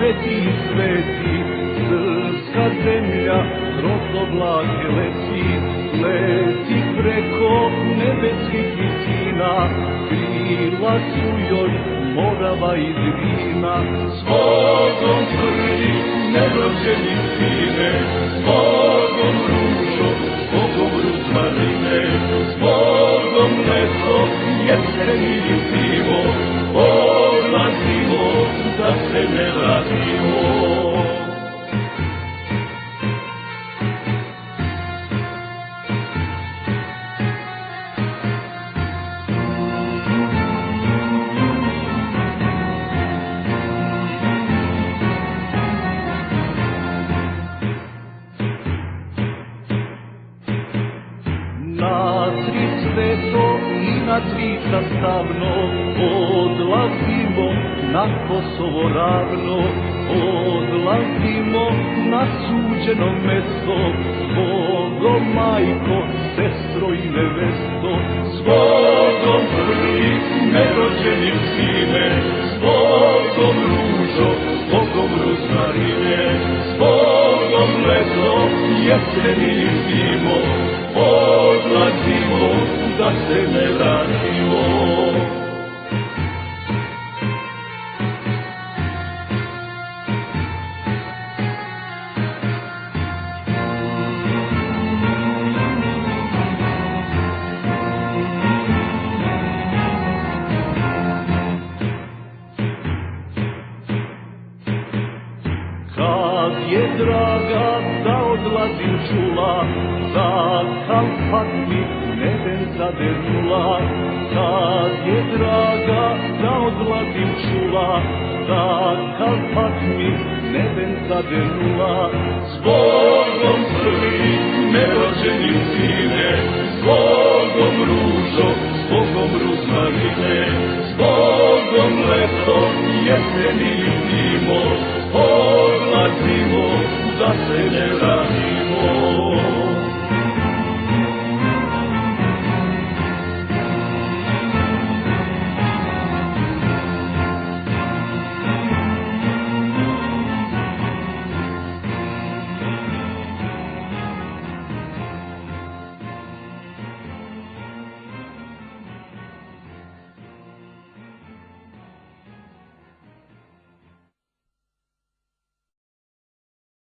sveti sveti, srpska zemlja kroz oblake leti, leti preko nebeskih visina, krila su joj Morava i Drina. S Bogom prvi nerođeni sine, s Bogom ružo, s Bogom ruzmarine, s Bogom leto, jesen i zimo, odlazimo da se ne vratimo. Na tri sveto i na tri sastavno odlazimo na Kosovo ravno, odlazimo na suđeno mesto, Bogom majko, sestro i nevesto. S Bogom prvi nerođeni sine, s Bogom ružo, s Bogom ruzmarine, s Bogom leto, jesen i zimo, odlazimo da se ne vratimo. Kad je draga da odlazim čula, za Kalpat mi neben zadernula. Kad je draga da odlazim čula, za Kalpat mi neben zadernula. S Bogom prvi nerođeni sin,